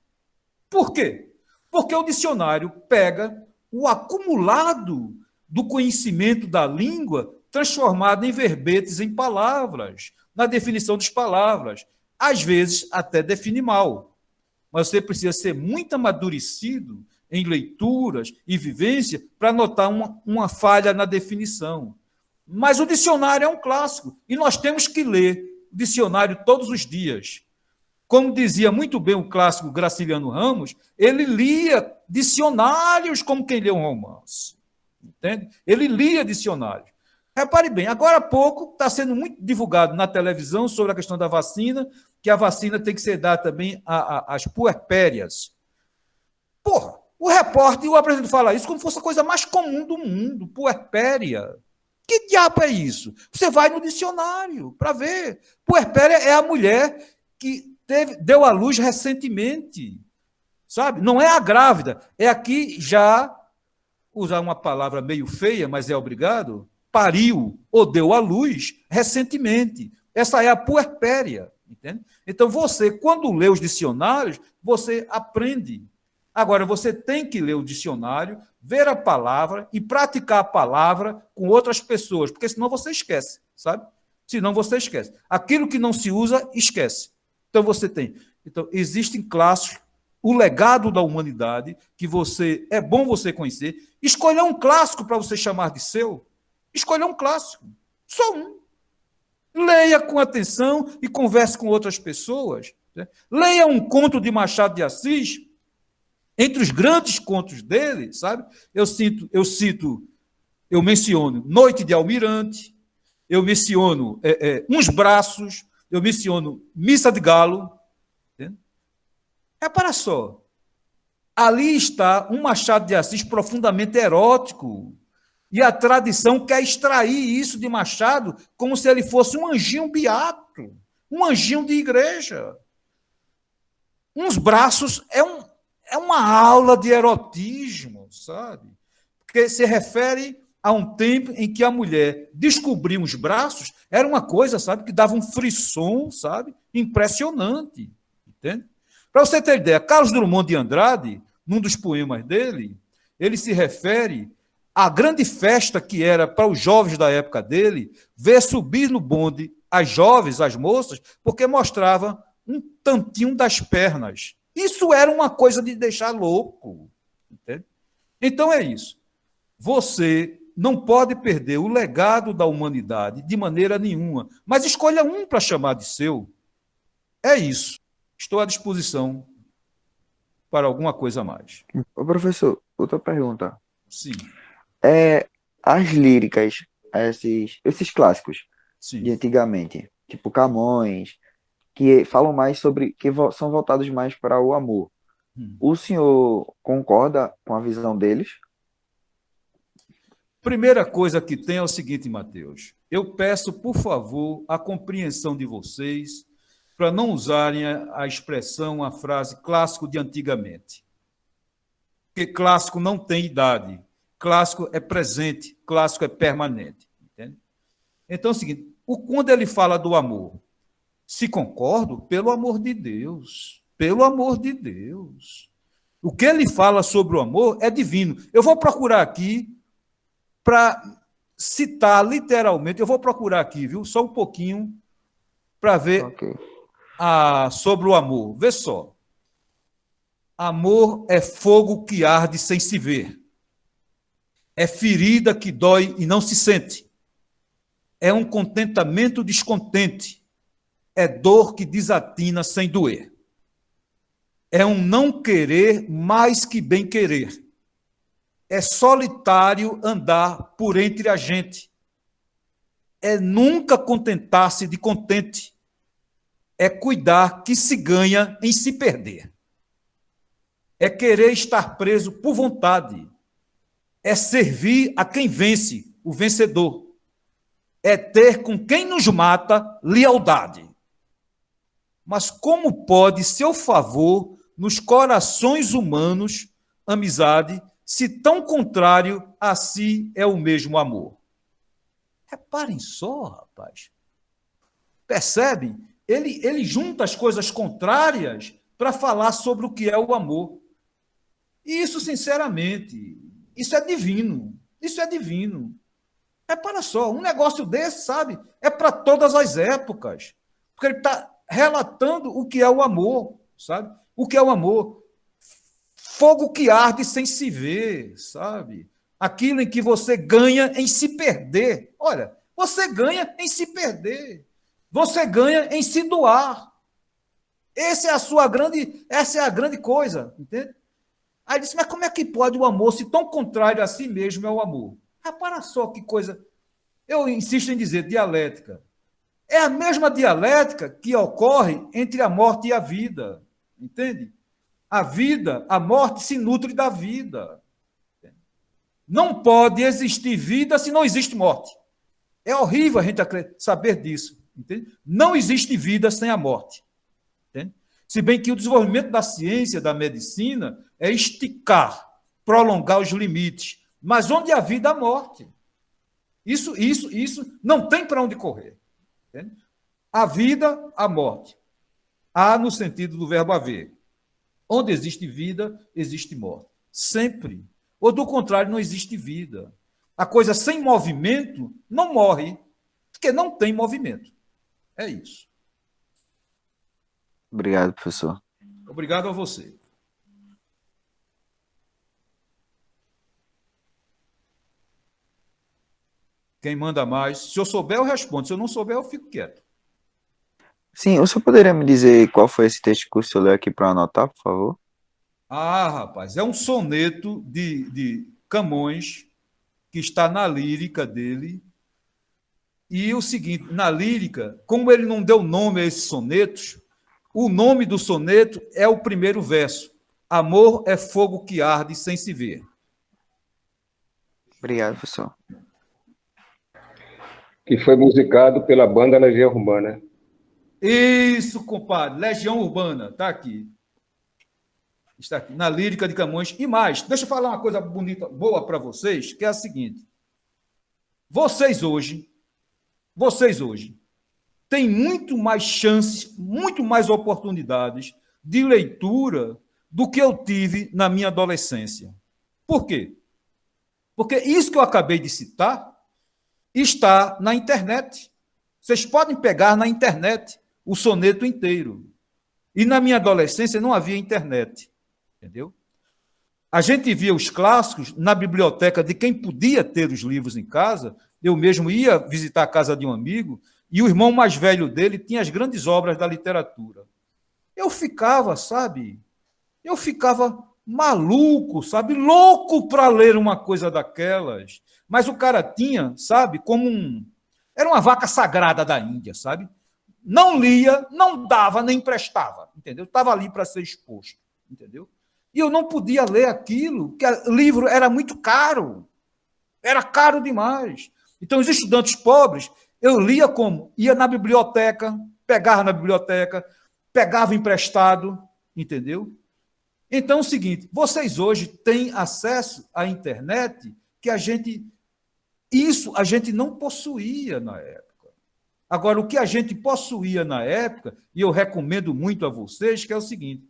Por quê? Porque o dicionário pega o acumulado do conhecimento da língua transformado em verbetes, em palavras, na definição das palavras. Às vezes, até define mal. Mas você precisa ser muito amadurecido em leituras e vivência para notar uma falha na definição. Mas o dicionário é um clássico e nós temos que ler o dicionário todos os dias. Como dizia muito bem o clássico Graciliano Ramos, ele lia dicionários como quem lê um romance. Entende? Ele lia dicionários. Repare bem, agora há pouco está sendo muito divulgado na televisão sobre a questão da vacina, que a vacina tem que ser dada também às puerpérias. Porra, o repórter e o apresentador falam isso como se fosse a coisa mais comum do mundo, puerpéria. Que diabo é isso? Você vai no dicionário para ver. Puerpéria é a mulher que deu à luz recentemente, sabe? Não é a grávida, é a que já, usar uma palavra meio feia, mas é obrigado, pariu ou deu à luz recentemente. Essa é a puerpéria, entende? Então, você, quando lê os dicionários, você aprende. Agora, você tem que ler o dicionário, ver a palavra e praticar a palavra com outras pessoas, porque senão você esquece, sabe? Senão você esquece. Aquilo que não se usa, esquece. Então, você tem. Então, existem clássicos, o legado da humanidade, que é bom você conhecer. Escolha um clássico para você chamar de seu. Escolha um clássico, só um. Leia com atenção e converse com outras pessoas. Né? Leia um conto de Machado de Assis, entre os grandes contos dele, sabe? Eu menciono Noite de Almirante, eu menciono Uns Braços, eu menciono Missa de Galo. Entende? Repara só, ali está um Machado de Assis profundamente erótico. E a tradição quer extrair isso de Machado como se ele fosse um anjinho beato, um anjinho de igreja. Uns Braços é uma aula de erotismo, sabe? Porque se refere a um tempo em que a mulher descobrir os braços era uma coisa, sabe, que dava um frisson, sabe, impressionante, entende? Para você ter ideia, Carlos Drummond de Andrade, num dos poemas dele, ele se refere à grande festa que era para os jovens da época dele, ver subir no bonde as jovens, as moças, porque mostrava um tantinho das pernas. Isso era uma coisa de deixar louco. Entende? Então é isso. Você não pode perder o legado da humanidade de maneira nenhuma, mas escolha um para chamar de seu. É isso. Estou à disposição para alguma coisa a mais. Ô, professor, outra pergunta. Sim, As líricas, esses clássicos de sim. antigamente, tipo Camões, que falam mais sobre, são voltados mais para o amor. Hum. O senhor concorda com a visão deles? Primeira coisa que tem é o seguinte, Mateus. Eu peço, por favor, a compreensão de vocês para não usarem a expressão, a frase clássico de antigamente. Porque clássico não tem idade. Clássico é presente, clássico é permanente. Entende? Então é o seguinte, quando ele fala do amor, se concordo, pelo amor de Deus. Pelo amor de Deus. O que ele fala sobre o amor é divino. Eu vou procurar aqui para citar literalmente, eu vou procurar aqui, viu? Só um pouquinho para ver Ok. sobre o amor. Vê só. Amor é fogo que arde sem se ver. É ferida que dói e não se sente. É um contentamento descontente. É dor que desatina sem doer. É um não querer mais que bem querer. É solitário andar por entre a gente. É nunca contentar-se de contente. É cuidar que se ganha em se perder. É querer estar preso por vontade. É servir a quem vence, o vencedor. É ter com quem nos mata lealdade. Mas como pode seu favor nos corações humanos, amizade, se tão contrário a si é o mesmo amor? Reparem só, rapaz. Percebem? Ele junta as coisas contrárias para falar sobre o que é o amor. E isso, sinceramente, isso é divino. Isso é divino. Repara só, um negócio desse, sabe, é para todas as épocas. Porque ele está relatando o que é o amor, sabe? O que é o amor? Fogo que arde sem se ver, sabe? Aquilo em que você ganha em se perder. Olha, você ganha em se perder. Você ganha em se doar. Essa é a grande coisa, entende? Aí disse, mas como é que pode o amor, se tão contrário a si mesmo é o amor? Repara só que coisa. Eu insisto em dizer dialética. É a mesma dialética que ocorre entre a morte e a vida. Entende? A vida, a morte se nutre da vida. Não pode existir vida se não existe morte. É horrível a gente saber disso. Entende? Não existe vida sem a morte. Entende? Se bem que o desenvolvimento da ciência, da medicina, é esticar, prolongar os limites. Mas onde há vida, há morte. Isso não tem para onde correr. Entende? A vida, a morte. Há no sentido do verbo haver. Onde existe vida, existe morte. Sempre. Ou, do contrário, não existe vida. A coisa sem movimento não morre, porque não tem movimento. É isso. Obrigado, professor. Obrigado a você. Quem manda mais? Se eu souber, eu respondo. Se eu não souber, eu fico quieto. Sim, o senhor poderia me dizer qual foi esse texto que o senhor leu aqui para anotar, por favor? Ah, rapaz, é um soneto de Camões, que está na lírica dele. E o seguinte, na lírica, como ele não deu nome a esses sonetos, o nome do soneto é o primeiro verso. Amor é fogo que arde sem se ver. Obrigado, professor. Que foi musicado pela banda Legião Urbana. Isso, compadre, Legião Urbana, está aqui. Está aqui, na lírica de Camões. E mais, deixa eu falar uma coisa bonita, boa para vocês, que é a seguinte. Vocês hoje, têm muito mais chances, muito mais oportunidades de leitura do que eu tive na minha adolescência. Por quê? Porque isso que eu acabei de citar está na internet. Vocês podem pegar na internet o soneto inteiro. E na minha adolescência não havia internet. Entendeu? A gente via os clássicos na biblioteca de quem podia ter os livros em casa. Eu mesmo ia visitar a casa de um amigo e o irmão mais velho dele tinha as grandes obras da literatura. eu ficava, sabe? Eu ficava maluco, sabe? Louco para ler uma coisa daquelas. Mas o cara tinha, sabe, como um. Era uma vaca sagrada da Índia, sabe? Não lia, não dava, nem emprestava, entendeu? Estava ali para ser exposto, entendeu? E eu não podia ler aquilo, porque o livro era muito caro. Era caro demais. Então, os estudantes pobres, eu lia como? Ia na biblioteca, pegava emprestado, entendeu? Então, é o seguinte, vocês hoje têm acesso à internet que isso a gente não possuía na época. Agora, o que a gente possuía na época, e eu recomendo muito a vocês, que é o seguinte,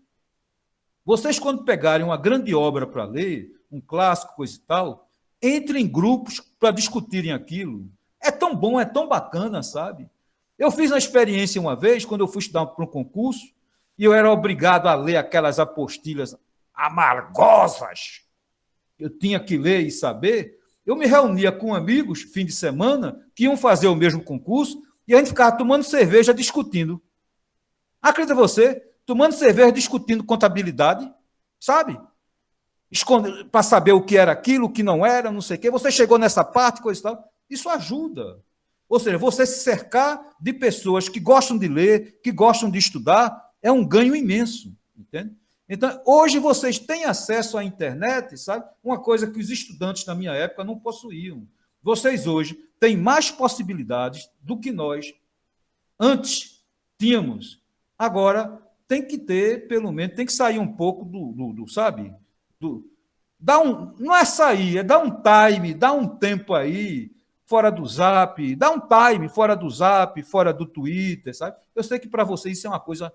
vocês quando pegarem uma grande obra para ler, um clássico, coisa e tal, entrem em grupos para discutirem aquilo. É tão bom, é tão bacana, sabe? Eu fiz uma experiência uma vez, quando eu fui estudar para um concurso, e eu era obrigado a ler aquelas apostilhas amargosas. Eu tinha que ler e saber. Eu me reunia com amigos, fim de semana, que iam fazer o mesmo concurso, e a gente ficava tomando cerveja, discutindo. Acredita você? Tomando cerveja, discutindo contabilidade, sabe? Para saber o que era aquilo, o que não era, não sei o quê. Você chegou nessa parte, coisa e tal. Isso ajuda. Ou seja, você se cercar de pessoas que gostam de ler, que gostam de estudar, é um ganho imenso, entende? Então, hoje vocês têm acesso à internet, sabe? Uma coisa que os estudantes na minha época não possuíam. Vocês hoje têm mais possibilidades do que nós antes tínhamos. Agora, tem que ter, pelo menos, tem que sair um pouco sabe? Não é sair, é dar um time, dar um tempo aí, fora do Zap, dá um time fora do Zap, fora do Twitter, sabe? Eu sei que para vocês isso é uma coisa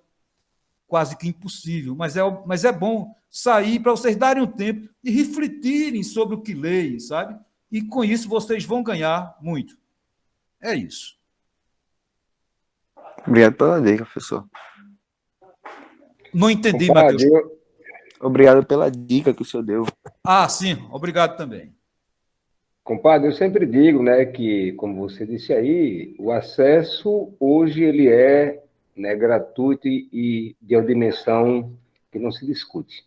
quase que impossível, mas é bom sair para vocês darem um tempo e refletirem sobre o que leem, sabe? E com isso vocês vão ganhar muito. É isso. Obrigado pela dica, professor. Não entendi, Compadre, Matheus. Obrigado pela dica que o senhor deu. Ah, sim, obrigado também. Compadre, eu sempre digo, né, que, como você disse aí, o acesso hoje ele é, né, gratuito e de uma dimensão que não se discute.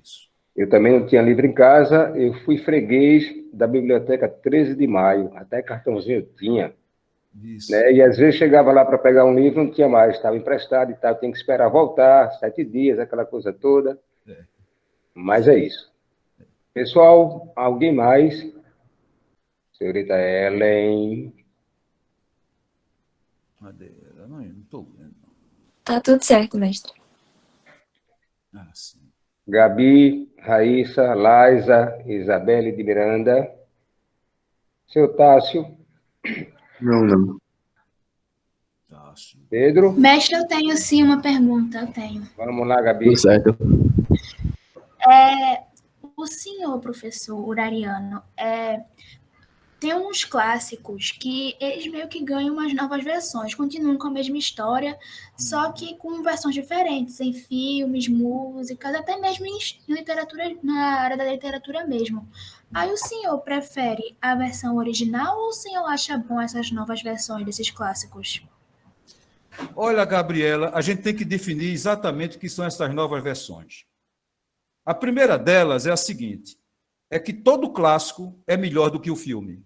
Isso. Eu também não tinha livro em casa, eu fui freguês da Biblioteca 13 de Maio, até cartãozinho eu tinha. Isso. Né? E às vezes chegava lá para pegar um livro, não tinha mais, estava emprestado e tal, tem que esperar voltar, 7 dias, aquela coisa toda. É. Mas é isso. Pessoal, alguém mais? Senhorita Ellen. Madeira, não estou vendo. Tá tudo certo, mestre. Ah, sim. Gabi, Raíssa, Laisa, Isabelle de Miranda. Seu Tássio. Não. Tá, sim. Pedro. Mestre, eu tenho sim uma pergunta, eu tenho. Vamos lá, Gabi. Tudo certo. O senhor, professor Urariano, tem uns clássicos que eles meio que ganham umas novas versões, continuam com a mesma história, só que com versões diferentes, em filmes, músicas, até mesmo em literatura, na área da literatura mesmo. Aí o senhor prefere a versão original ou o senhor acha bom essas novas versões desses clássicos? Olha, Gabriela, a gente tem que definir exatamente o que são essas novas versões. A primeira delas é a seguinte, é que todo clássico é melhor do que o filme.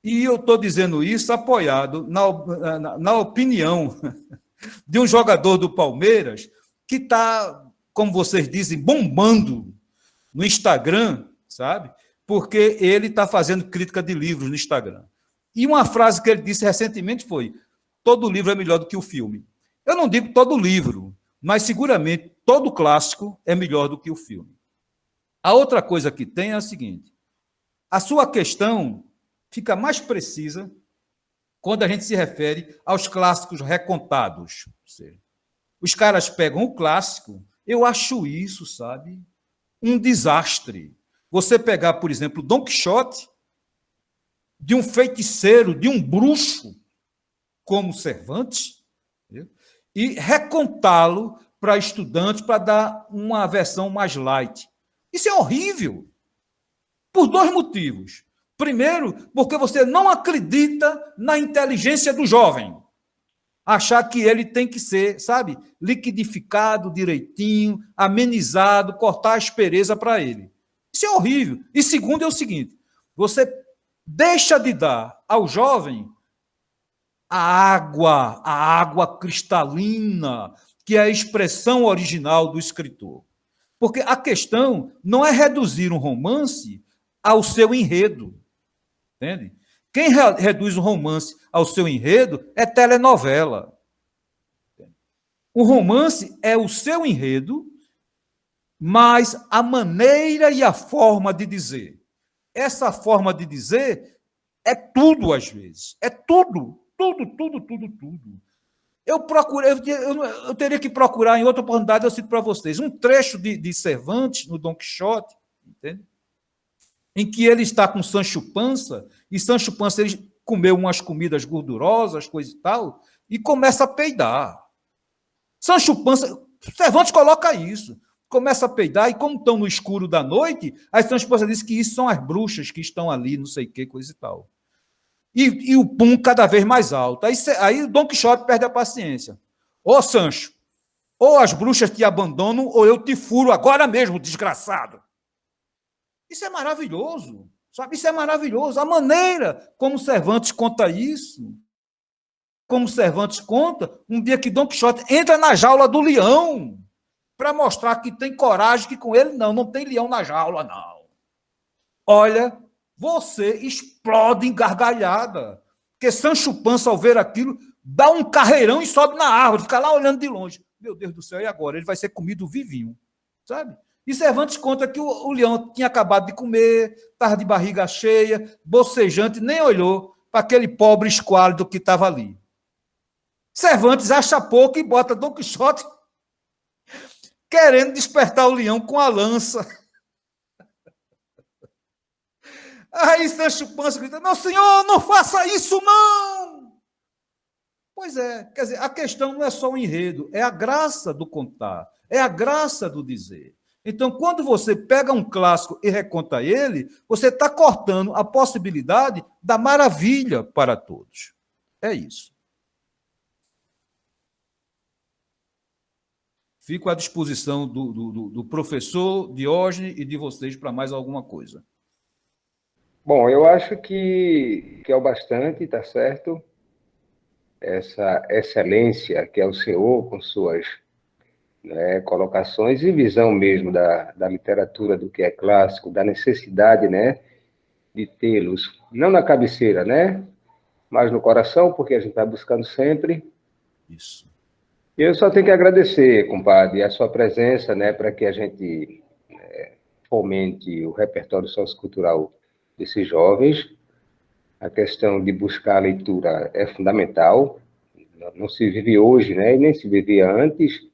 E eu estou dizendo isso apoiado na opinião de um jogador do Palmeiras que está, como vocês dizem, bombando no Instagram, sabe? Porque ele está fazendo crítica de livros no Instagram. E uma frase que ele disse recentemente foi: todo livro é melhor do que o filme. Eu não digo todo livro, mas seguramente todo clássico é melhor do que o filme. A outra coisa que tem é a seguinte: a sua questão fica mais precisa quando a gente se refere aos clássicos recontados. Ou seja, os caras pegam o clássico, eu acho isso, sabe, um desastre. Você pegar, por exemplo, Dom Quixote, de um feiticeiro, de um bruxo, como Cervantes, e recontá-lo para estudantes, para dar uma versão mais light. Isso é horrível, por 2 motivos. Primeiro, porque você não acredita na inteligência do jovem. achar que ele tem que ser, sabe, liquidificado direitinho, amenizado, cortar a aspereza para ele. Isso é horrível. E segundo é o seguinte, você deixa de dar ao jovem a água cristalina, que é a expressão original do escritor. Porque a questão não é reduzir um romance ao seu enredo, entende? Quem reduz um romance ao seu enredo é telenovela. O romance é o seu enredo, mas a maneira e a forma de dizer. Essa forma de dizer é tudo, às vezes. É tudo. Eu teria que procurar, em outra oportunidade, eu cito para vocês, um trecho de Cervantes, no Dom Quixote, entende? Em que ele está com Sancho Panza, e Sancho Panza ele comeu umas comidas gordurosas, coisa e tal, e começa a peidar. Sancho Panza, Cervantes coloca isso, começa a peidar, e como estão no escuro da noite, aí Sancho Panza diz que isso são as bruxas que estão ali, não sei o que, coisa e tal. E o pum cada vez mais alto. Aí o Dom Quixote perde a paciência. Ô, Sancho, ou as bruxas te abandonam, ou eu te furo agora mesmo, desgraçado. Isso é maravilhoso, sabe? Isso é maravilhoso. A maneira como Cervantes conta isso, como Cervantes conta, um dia que Dom Quixote entra na jaula do leão, para mostrar que tem coragem, que com ele não tem leão na jaula, não. Olha, você explode em gargalhada, porque Sancho Panza, ao ver aquilo, dá um carreirão e sobe na árvore, fica lá olhando de longe. Meu Deus do céu, e agora? Ele vai ser comido vivinho, sabe? E Cervantes conta que o leão tinha acabado de comer, estava de barriga cheia, bocejante, nem olhou para aquele pobre esquálido que estava ali. Cervantes acha pouco e bota Dom Quixote querendo despertar o leão com a lança. Aí Sancho Panza grita, meu senhor, não faça isso, não! Pois é, quer dizer, a questão não é só o enredo, é a graça do contar, é a graça do dizer. Então, quando você pega um clássico e reconta ele, você está cortando a possibilidade da maravilha para todos. É isso. Fico à disposição do professor Diógenes e de vocês para mais alguma coisa. Bom, eu acho que é o bastante, tá certo? Essa excelência que é o senhor, com suas colocações e visão mesmo da literatura, do que é clássico, da necessidade, né, de tê-los, não na cabeceira, né, mas no coração, porque a gente está buscando sempre. Isso. Eu só tenho que agradecer, compadre, a sua presença, né, para que a gente fomente o repertório sociocultural desses jovens. A questão de buscar a leitura é fundamental. Não se vive hoje, né, e nem se vivia antes,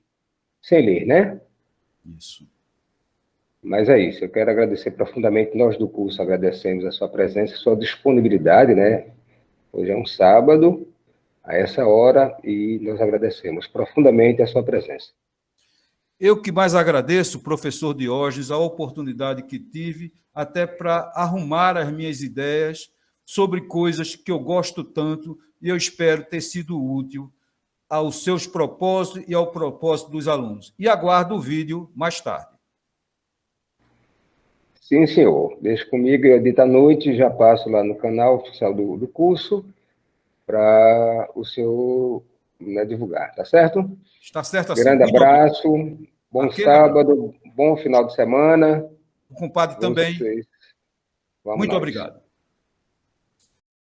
sem ler, né? Isso. Mas é isso, eu quero agradecer profundamente, nós do curso agradecemos a sua presença, a sua disponibilidade, né? Hoje é um sábado, a essa hora, e nós agradecemos profundamente a sua presença. Eu que mais agradeço, professor Diógenes, a oportunidade que tive até para arrumar as minhas ideias sobre coisas que eu gosto tanto e eu espero ter sido útil aos seus propósitos e ao propósito dos alunos. E aguardo o vídeo mais tarde. Sim, senhor. Deixa comigo, eu edito à noite, já passo lá no canal oficial do curso para o senhor, né, divulgar, tá certo? Está certo assim. Grande abraço, bom sábado, bom final de semana. O compadre também. Vamos Muito nós. obrigado.